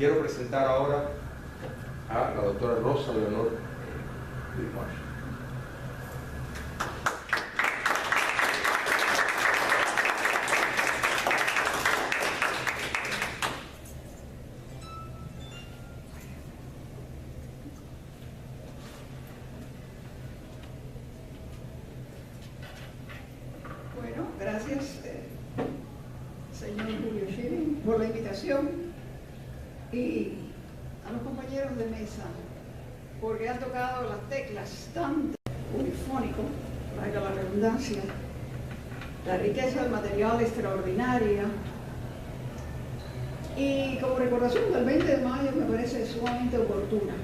Quiero presentar ahora a la doctora Rosa Leonor Grimoire. Bueno, gracias, señor Julio Schilling, por la invitación, y a los compañeros de mesa, porque han tocado las teclas tan unifónico, valga la redundancia, la riqueza del material extraordinaria. Y como recordación del 20 de mayo me parece sumamente oportuna.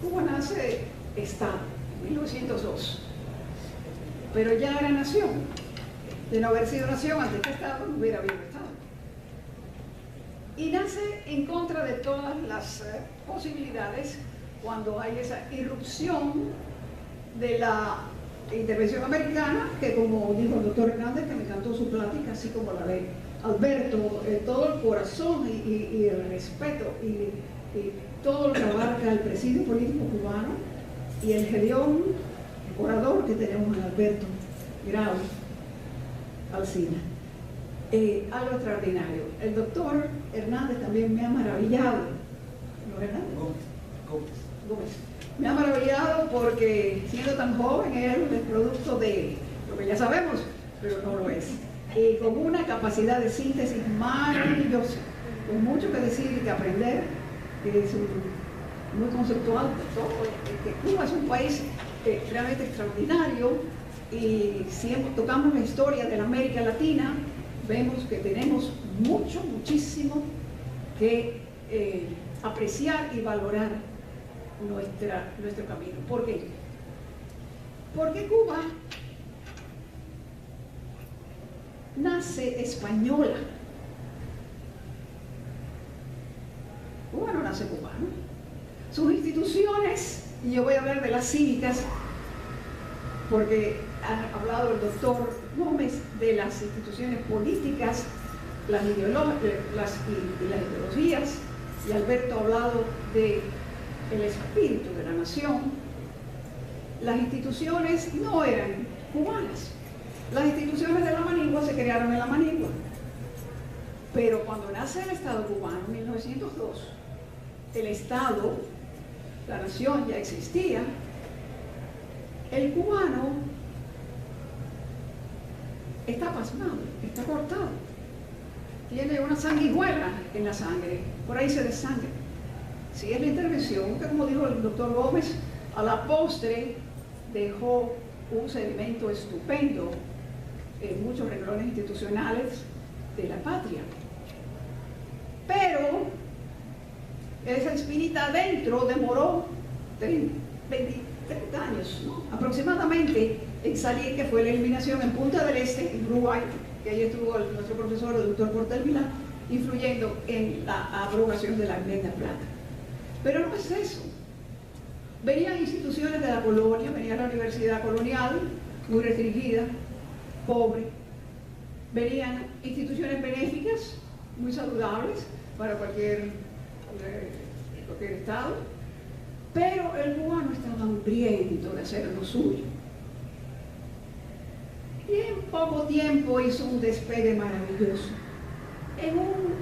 Cuba nace Estado, 1902, pero ya era nación. De no haber sido nación, antes que Estado no hubiera habido Estado. Y nace en contra de todas las posibilidades cuando hay esa irrupción de la intervención americana, que, como dijo el doctor Hernández, que me encantó su plática, así como la de Alberto, todo el corazón y el respeto y todo lo que abarca el presidio político cubano y el gedeón orador que tenemos en Alberto Grau Alsina. Algo extraordinario. El doctor Hernández también me ha maravillado. ¿No, Hernández? Gómez. Me ha maravillado porque, siendo tan joven, él es producto de lo que ya sabemos, pero no lo es. Con una capacidad de síntesis maravillosa, con mucho que decir y que aprender, es muy conceptual de todo. Cuba es un país realmente extraordinario, y si tocamos la historia de la América Latina, vemos que tenemos muchísimo que apreciar y valorar nuestro camino. ¿Por qué? Porque Cuba nace española. Cuba no nace cubana. Sus instituciones, y yo voy a hablar de las cívicas, porque ha hablado el doctor Gómez de las instituciones políticas, las ideologías, y Alberto ha hablado del espíritu de la nación. Las instituciones no eran cubanas. Las instituciones de la Manigua se crearon en la Manigua. Pero cuando nace el Estado cubano en 1902, el Estado, la nación ya existía. El cubano está pasmado, está cortado, tiene una sanguijuela en la sangre, por ahí se desangra. Si es la intervención, que, como dijo el doctor Gómez, a la postre dejó un sedimento estupendo en muchos renglones institucionales de la patria. Pero esa espinita adentro demoró 30 años, ¿no?, aproximadamente, en salir, que fue la eliminación en Punta del Este, en Uruguay, que ahí estuvo nuestro profesor, el doctor Portel Vilá, influyendo en la abrogación de la enmienda Plata. Pero no es eso. Venían instituciones de la colonia, venía la universidad colonial, muy restringida, pobre. Venían instituciones benéficas, muy saludables para cualquier estado. Pero el cubano estaba hambriento de hacer lo suyo. Y en poco tiempo hizo un despegue maravilloso. En un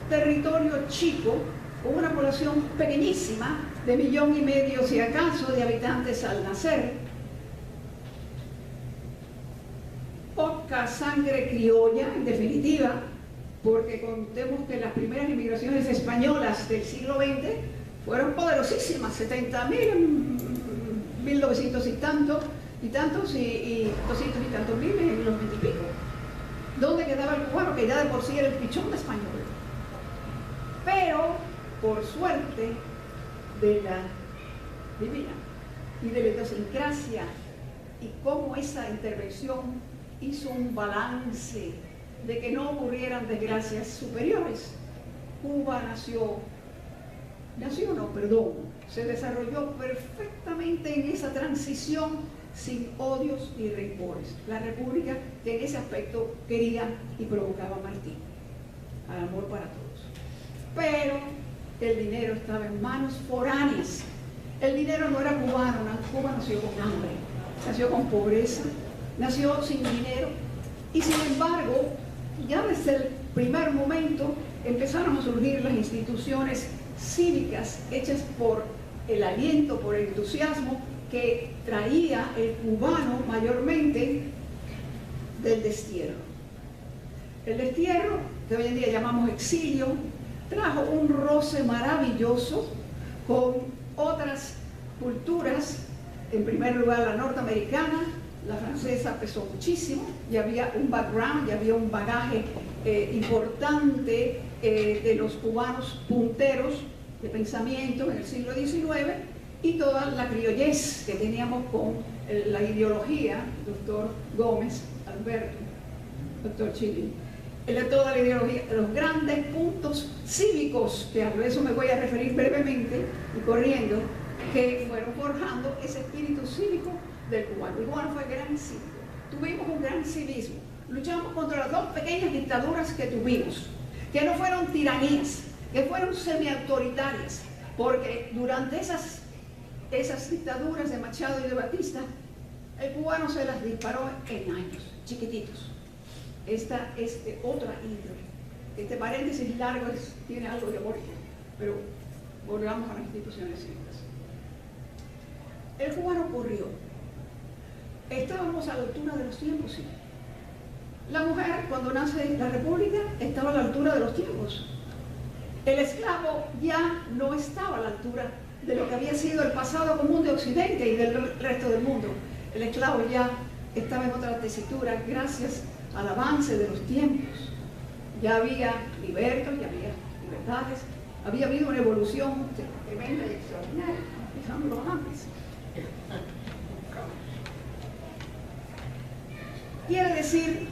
territorio chico, con una población pequeñísima, de 1,5 millones, si acaso, de habitantes al nacer. Poca sangre criolla, en definitiva, porque contemos que las primeras inmigraciones españolas del siglo XX fueron poderosísimas, 70.000 en 1900 y tantos, y 200 y tantos mil en los 20 y pico. ¿Dónde quedaba el cubano, que ya de por sí era el pichón de español? Pero, por suerte de la divina y de la idiosincrasia, y cómo esa intervención hizo un balance de que no ocurrieran desgracias superiores, Cuba se desarrolló perfectamente en esa transición, sin odios ni rencores. La República, que en ese aspecto quería y provocaba Martí. al amor para todos. Pero el dinero estaba en manos foráneas. El dinero no era cubano, Cuba nació con hambre, nació con pobreza, nació sin dinero. Y sin embargo, ya desde el primer momento empezaron a surgir las instituciones cívicas hechas por el aliento, por el entusiasmo que traía el cubano mayormente del destierro. El destierro, que hoy en día llamamos exilio, trajo un roce maravilloso con otras culturas. En primer lugar, la norteamericana, la francesa pesó muchísimo, y había un background, y había un bagaje importante de los cubanos punteros de pensamiento en el siglo XIX, y toda la criollez que teníamos con la ideología, doctor Gómez, Alberto, doctor Chili, toda la ideología, los grandes puntos cívicos, que a eso me voy a referir brevemente y corriendo, que fueron forjando ese espíritu cívico del cubano. El cubano fue gran cívico, tuvimos un gran civismo, luchamos contra las dos pequeñas dictaduras que tuvimos, que no fueron tiranías, que fueron semiautoritarias, porque durante esas dictaduras de Machado y de Batista, el cubano se las disparó en años, chiquititos. Esta es de otra índole. Este paréntesis largo tiene algo de amor, pero volvamos a las instituciones cívicas. El cubano corrió. Estábamos a la altura de los tiempos, sí. La mujer, cuando nace la República, estaba a la altura de los tiempos. El esclavo ya no estaba a la altura de lo que había sido el pasado común de Occidente y del resto del mundo. El esclavo ya estaba en otra tesitura gracias al avance de los tiempos. Ya había libertos, ya había libertades, había habido una evolución tremenda y extraordinaria, dejándolo antes. Quiere decir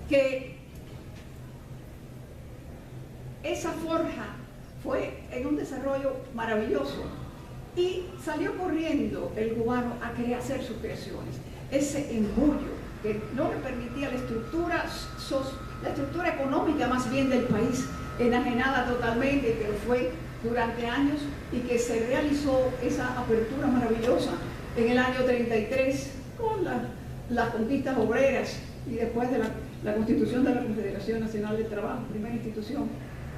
que esa forja fue en un desarrollo maravilloso y salió corriendo el cubano a querer hacer sus creaciones. Ese embullo que no le permitía la estructura económica más bien del país, enajenada totalmente, que fue durante años, y que se realizó esa apertura maravillosa en el año 33 con las conquistas obreras y después de la constitución de la Confederación Nacional de Trabajo, primera institución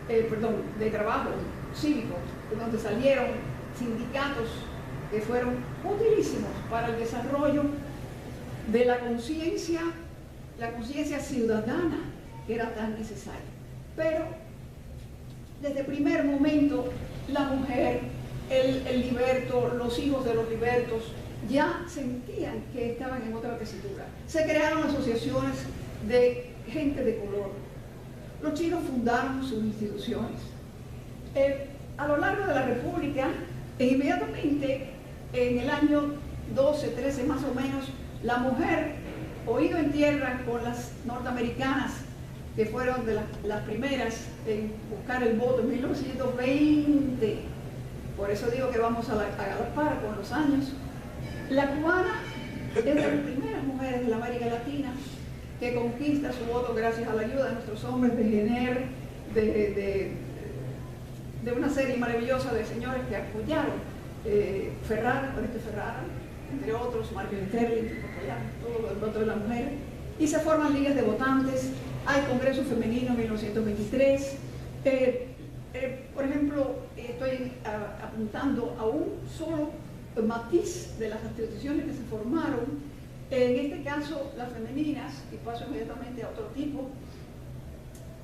de trabajo cívico, donde salieron sindicatos que fueron utilísimos para el desarrollo de la conciencia ciudadana que era tan necesaria. Pero desde el primer momento la mujer, el liberto, los hijos de los libertos ya sentían que estaban en otra tesitura. Se crearon asociaciones de gente de color. Los chinos fundaron sus instituciones. A lo largo de la República, inmediatamente en el año 12, 13 más o menos, la mujer, oído en tierra con las norteamericanas, que fueron de las primeras en buscar el voto en 1920, por eso digo que vamos a la par con los años, la cubana es de las primeras mujeres de la América Latina que conquista su voto gracias a la ayuda de nuestros hombres de Jenner, de una serie maravillosa de señores que apoyaron, Ferrara, entre otros, Marco Sterling, todo el voto de la mujer, y se forman ligas de votantes, hay Congreso Femenino en 1923, por ejemplo, estoy apuntando a un solo matiz de las instituciones que se formaron, en este caso las femeninas, y paso inmediatamente a otro tipo,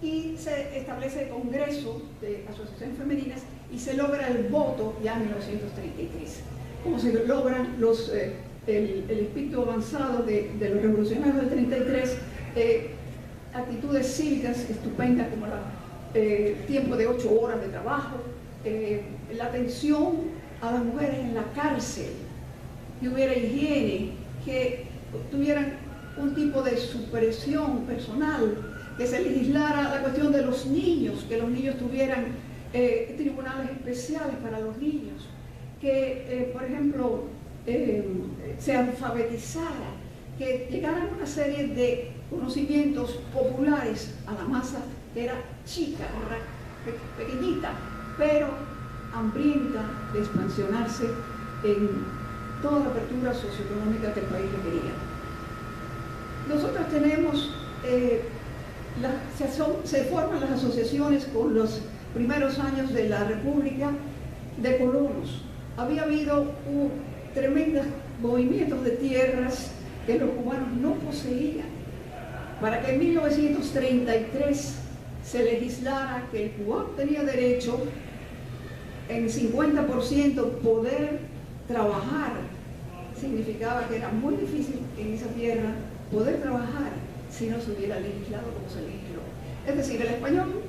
y se establece el Congreso de Asociaciones Femeninas y se logra el voto ya en 1933. Como se logran el espíritu avanzado de los revolucionarios del 33, actitudes cívicas estupendas como el tiempo de 8 horas de trabajo, la atención a las mujeres en la cárcel, que hubiera higiene, que tuvieran un tipo de supresión personal, que se legislara la cuestión de los niños, que los niños tuvieran tribunales especiales para los niños, que, por ejemplo, se alfabetizara, que llegaran una serie de conocimientos populares a la masa que era chica, pequeñita, pero hambrienta de expansionarse en toda la apertura socioeconómica que el país requería. Nosotros tenemos, se forman las asociaciones con los primeros años de la República de colonos. Había habido tremendos movimientos de tierras que los cubanos no poseían. Para que en 1933 se legislara que el cubano tenía derecho en 50% poder trabajar, significaba que era muy difícil en esa tierra poder trabajar si no se hubiera legislado como se legisló. Es decir, el español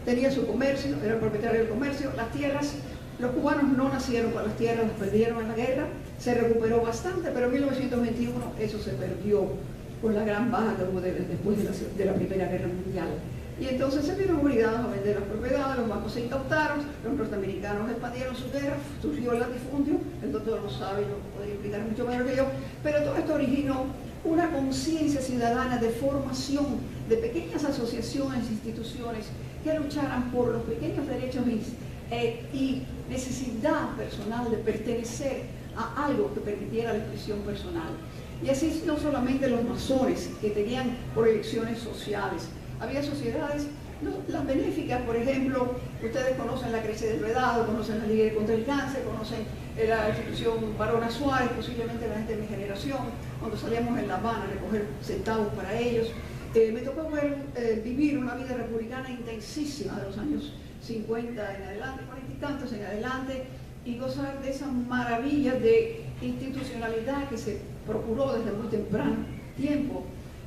tenía su comercio, era el propietario del comercio, las tierras, los cubanos no nacieron con las tierras, las perdieron en la guerra, se recuperó bastante, pero en 1921 eso se perdió con la gran baja que hubo después de la Primera Guerra Mundial. Y entonces se vieron obligados a vender las propiedades, los bancos se incautaron, los norteamericanos expandieron su guerra, surgió el latifundio, el doctor lo sabe, lo podría explicar mucho mejor que yo, pero todo esto originó una conciencia ciudadana de formación de pequeñas asociaciones, instituciones que lucharan por los pequeños derechos y necesidad personal de pertenecer a algo que permitiera la expresión personal. Y así no solamente los masones, que tenían proyecciones sociales, había sociedades, las benéficas, por ejemplo, ustedes conocen la Crece del Vedado, conocen la Liga contra el Cáncer, conocen la institución Barona Suárez, posiblemente la gente de mi generación, cuando salíamos en La Habana a recoger centavos para ellos. Me tocó vivir una vida republicana intensísima de los años 50 en adelante, 40 y tantos en adelante, y gozar de esa maravilla de institucionalidad que se procuró desde muy temprano tiempo,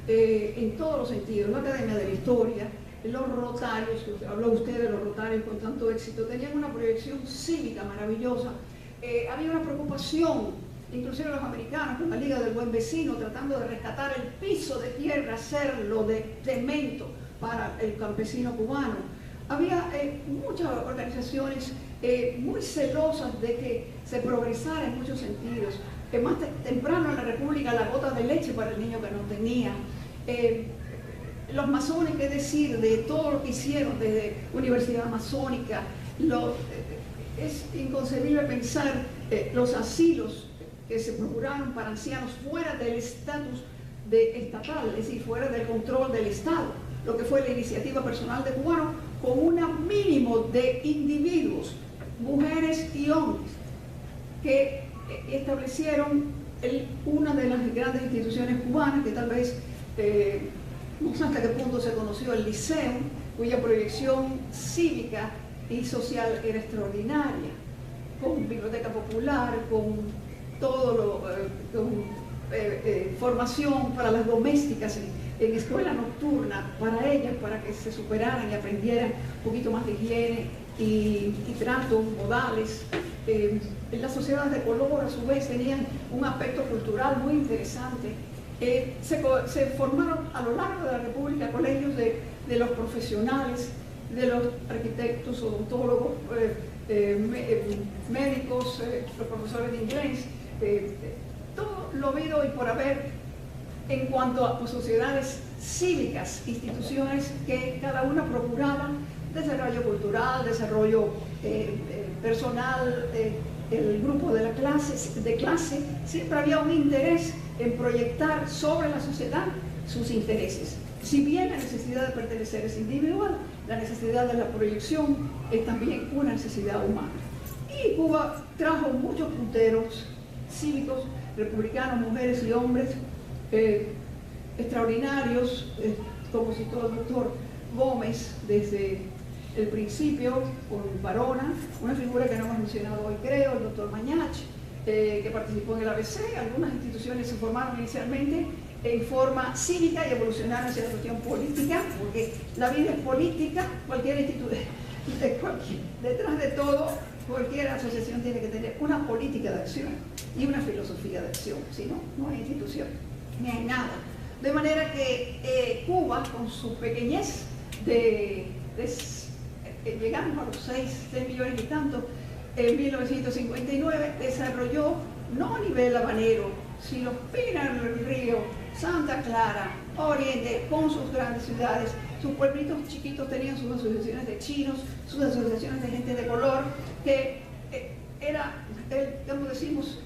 en todos los sentidos. La Academia de la Historia, los Rotarios, habló usted de los Rotarios con tanto éxito, tenían una proyección cívica maravillosa. Había una preocupación, inclusive los americanos, con la Liga del Buen Vecino, tratando de rescatar el piso de tierra, hacerlo de cemento para el campesino cubano. Había muchas organizaciones muy celosas de que se progresara en muchos sentidos. Más temprano en la República, la gota de leche para el niño que no tenía. Los masones, qué decir de todo lo que hicieron desde Universidad Masónica. Es inconcebible pensar los asilos que se procuraron para ancianos fuera del estatus estatal, es decir, fuera del control del Estado, lo que fue la iniciativa personal de cubanos, con un mínimo de individuos, mujeres y hombres, que establecieron una de las grandes instituciones cubanas, que tal vez, no sé hasta qué punto se conoció el Liceo, cuya proyección cívica y social era extraordinaria, con biblioteca popular, con todo formación para las domésticas en escuela nocturna, para ellas, para que se superaran y aprendieran un poquito más de higiene y trato, modales. Las sociedades de color, a su vez, tenían un aspecto cultural muy interesante. Se formaron a lo largo de la República colegios de los profesionales, de los arquitectos, odontólogos, médicos, los profesores de inglés, todo lo habido y por haber en cuanto a sociedades cívicas, instituciones que cada una procuraba desarrollo cultural, desarrollo personal, el grupo de clase, siempre había un interés en proyectar sobre la sociedad sus intereses. Si bien la necesidad de pertenecer es individual, la necesidad de la proyección es también una necesidad humana. Y Cuba trajo muchos punteros cívicos, republicanos, mujeres y hombres extraordinarios, como citó el doctor Gómez desde el principio, con Barona, una figura que no hemos mencionado hoy creo, el doctor Mañach, que participó en el ABC. Algunas instituciones se formaron inicialmente en forma cívica y evolucionaron hacia la cuestión política, porque la vida es política, cualquier institución, detrás de todo, cualquier asociación tiene que tener una política de acción y una filosofía de acción, si no, no hay institución, ni hay nada. De manera que Cuba, con su pequeñez llegamos a los 6 millones y tanto, en 1959 desarrolló, no a nivel habanero, sino Pinar del Río, Santa Clara, Oriente, con sus grandes ciudades. Sus pueblitos chiquitos tenían sus asociaciones de chinos, sus asociaciones de gente de color, que era, como decimos,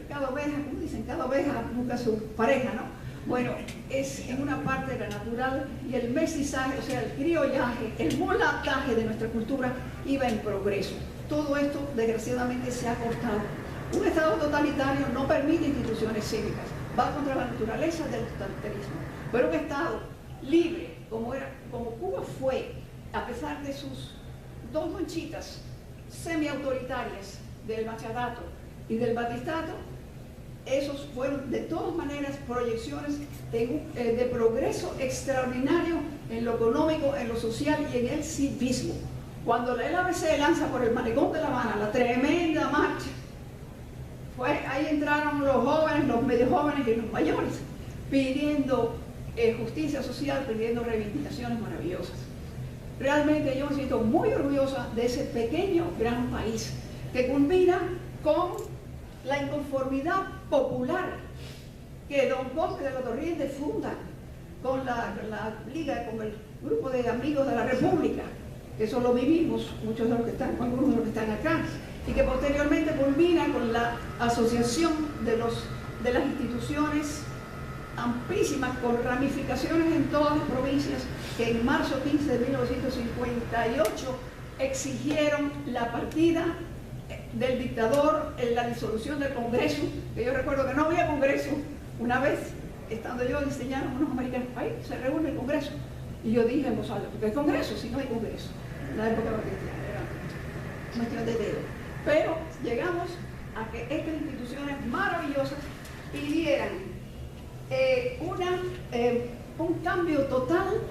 cada oveja, como dicen, cada oveja busca su pareja, ¿no? Bueno, es en una parte de la natural, y el mestizaje, o sea, el criollaje, el mulataje de nuestra cultura iba en progreso. Todo esto, desgraciadamente, se ha cortado. Un Estado totalitario no permite instituciones cívicas, va contra la naturaleza del totalitarismo. Pero un Estado libre, como Cuba fue, a pesar de sus dos manchitas semiautoritarias del Machadato y del Batistato, esos fueron de todas maneras proyecciones de progreso extraordinario en lo económico, en lo social y en el civismo. Cuando el ABC lanza por el malecón de La Habana la tremenda marcha, ahí entraron los jóvenes, los medio jóvenes y los mayores, pidiendo justicia social, pidiendo reivindicaciones maravillosas. Realmente yo me siento muy orgullosa de ese pequeño gran país que culmina con la inconformidad popular que Don Bosque de la Torriente funda con la Liga, con el grupo de amigos de la República, que eso lo vivimos, muchos de los que están, algunos de los que están acá, y que posteriormente culmina con la asociación de las instituciones amplísimas, con ramificaciones en todas las provincias, que en marzo 15 de 1958 exigieron la partida del dictador en la disolución del Congreso, que yo recuerdo que no había Congreso. Una vez, estando yo diseñando unos americanos, ahí se reúne el Congreso, y yo dije en voz alta, ¿por qué hay Congreso si no hay Congreso? En la época cristiana era cuestión de dedo. Pero llegamos a que estas instituciones maravillosas pidieran un cambio total,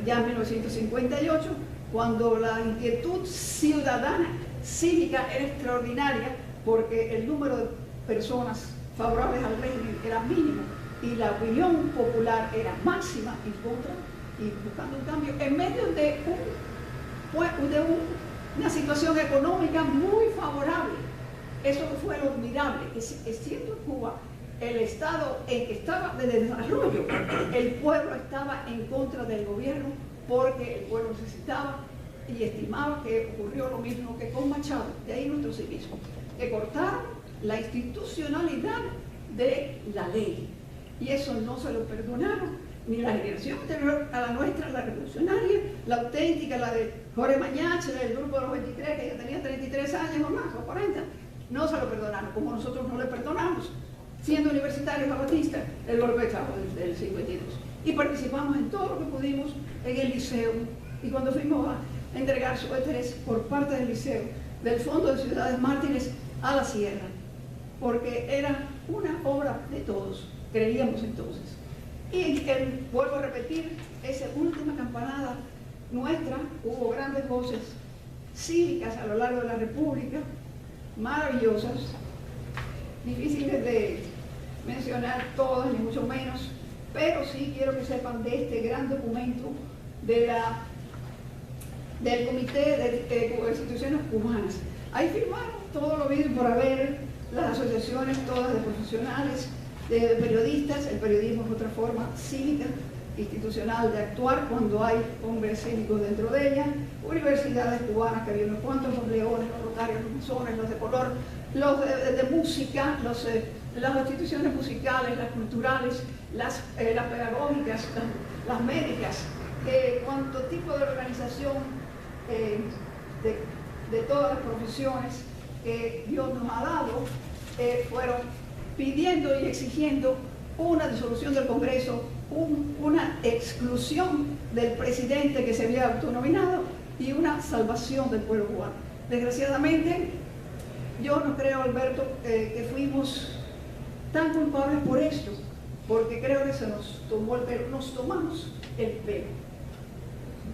ya en 1958, cuando la inquietud ciudadana, cívica, era extraordinaria, porque el número de personas favorables al régimen era mínimo y la opinión popular era máxima en contra, y buscando un cambio en medio de una situación económica muy favorable. Eso fue lo admirable, que siendo Cuba el estado en que estaba de desarrollo, el pueblo estaba en contra del gobierno, porque el pueblo necesitaba y estimaba que ocurrió lo mismo que con Machado, de ahí nuestro civismo, que cortaron la institucionalidad de la ley, y eso no se lo perdonaron ni la generación anterior a la nuestra, la revolucionaria, la auténtica, la de Jorge Mañache, del grupo de los 23, que ya tenía 33 años o más, o 40, no se lo perdonaron, como nosotros no le perdonamos, siendo universitarios zapatistas, el golpe de Estado del 52. Y participamos en todo lo que pudimos en el liceo, y cuando fuimos a entregar suéteres por parte del liceo, del Fondo de Ciudades Mártires a la Sierra, porque era una obra de todos, creíamos entonces. Y vuelvo a repetir, esa última campanada nuestra, hubo grandes voces cívicas a lo largo de la República, maravillosas, difíciles de mencionar todas, ni mucho menos, pero sí quiero que sepan de este gran documento del Comité de Instituciones Cubanas. Ahí firmaron todo lo mismo por haber, las asociaciones todas de profesionales, de periodistas. El periodismo es otra forma cívica, institucional de actuar cuando hay hombres cívicos dentro de ella, universidades cubanas, que había unos cuantos, los leones, los rotarios, los masones, los de color, los de música, las instituciones musicales, las culturales, las pedagógicas, las médicas, cuanto tipo de organización de todas las profesiones que Dios nos ha dado, fueron pidiendo y exigiendo una disolución del Congreso, una exclusión del presidente que se había autonominado y una salvación del pueblo cubano. Desgraciadamente, yo no creo, Alberto, que fuimos tan culpables por esto, porque creo que se nos tomó el pelo, nos tomamos el pelo.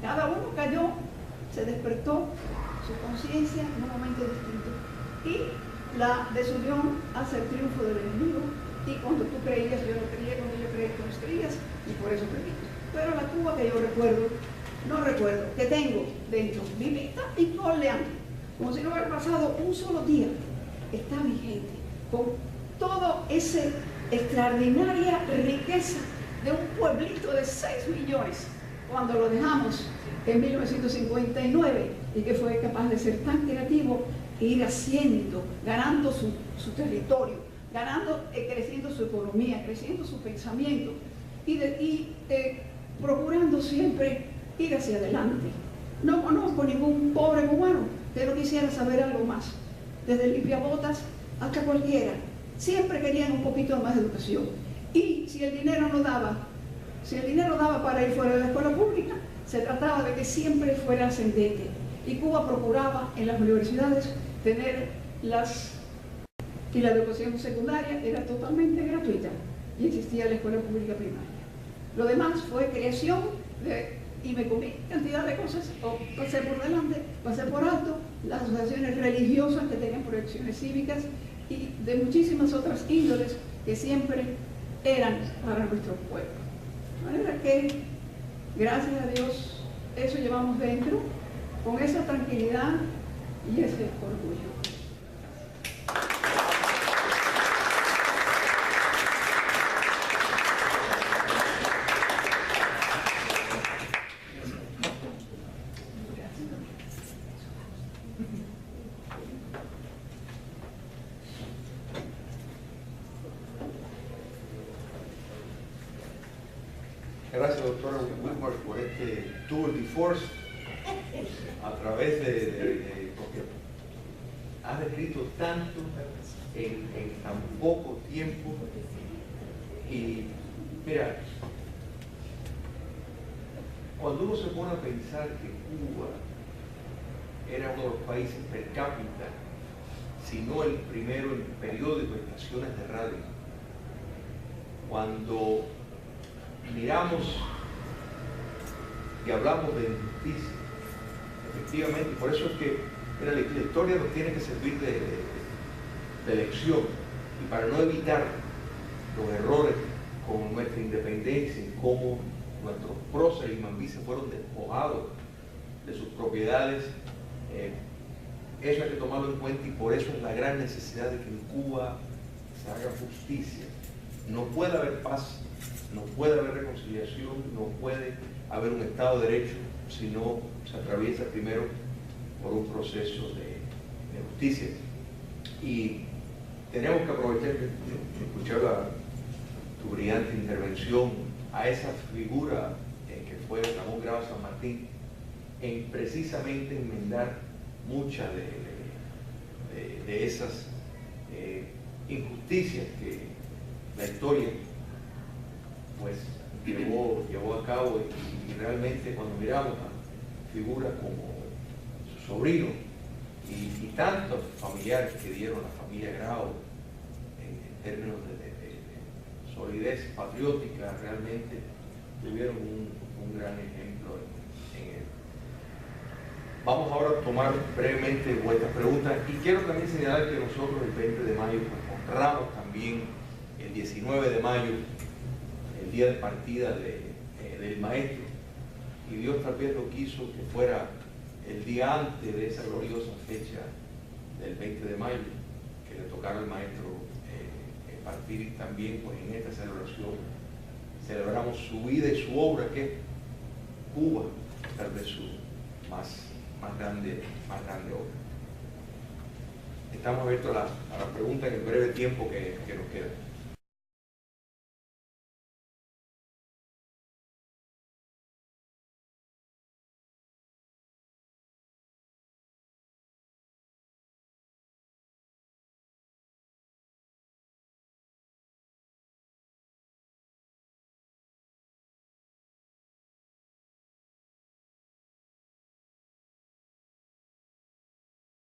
Cada uno cayó, se despertó su conciencia en un momento distinto, y la desunión hace el triunfo del enemigo, y cuando tú creías, yo no creía, cuando yo creía, tú no creías, y por eso perdimos. Pero la Cuba que yo recuerdo, que tengo dentro, vivita y coleando, como si no hubiera pasado un solo día, está vigente, con toda esa extraordinaria riqueza de un pueblito de 6 millones cuando lo dejamos en 1959 y que fue capaz de ser tan creativo e ir haciendo, ganando su territorio, creciendo su economía, creciendo su pensamiento y procurando siempre ir hacia adelante. No conozco ningún pobre cubano que no quisiera saber algo más, desde el limpiabotas hasta cualquiera. Siempre querían un poquito más de educación. Y si el dinero no daba, para ir fuera de la escuela pública, se trataba de que siempre fuera ascendente. Y Cuba procuraba en las universidades tener y la educación secundaria era totalmente gratuita y existía la escuela pública primaria. Lo demás fue creación y me comí cantidad de cosas, o pasé por delante, pasé por alto, las asociaciones religiosas que tenían proyecciones cívicas y de muchísimas otras índoles que siempre eran para nuestro pueblo. De manera que, gracias a Dios, eso llevamos dentro, con esa tranquilidad y ese orgullo. Gracias, doctora Whitmore, por este tour de force a través porque has escrito tanto en tan poco tiempo. Y mira, cuando uno se pone a pensar que Cuba era uno de los países per cápita, si no el primero en periódicos y estaciones de radio, cuando miramos y hablamos de injusticia, efectivamente, por eso es que mira, la historia nos tiene que servir de lección, y para no evitar los errores con nuestra independencia y cómo nuestros próceres y mambíes fueron despojados de sus propiedades, eso hay que tomarlo en cuenta, y por eso es la gran necesidad de que en Cuba se haga justicia. No puede haber paz, no puede haber reconciliación, no puede haber un Estado de Derecho si no se atraviesa primero por un proceso de justicia. Y tenemos que aprovechar de escuchar tu brillante intervención a esa figura que fue Ramón Grau San Martín, en precisamente enmendar muchas de esas injusticias que la historia pues llevó a cabo, y realmente cuando miramos a figuras como su sobrino y tantos familiares que dieron a la familia Grau en términos de solidez patriótica, realmente tuvieron un gran ejemplo en él. Vamos ahora a tomar brevemente vuestras preguntas, y quiero también señalar que nosotros el 20 de mayo pues, honramos también el 19 de mayo, el día de partida del maestro, y Dios tal vez lo quiso que fuera el día antes de esa gloriosa fecha del 20 de mayo, que le tocara al maestro partir, y también pues en esta celebración celebramos su vida y su obra, que es Cuba, tal vez su más grande obra. Estamos abiertos a la pregunta en el breve tiempo que nos queda.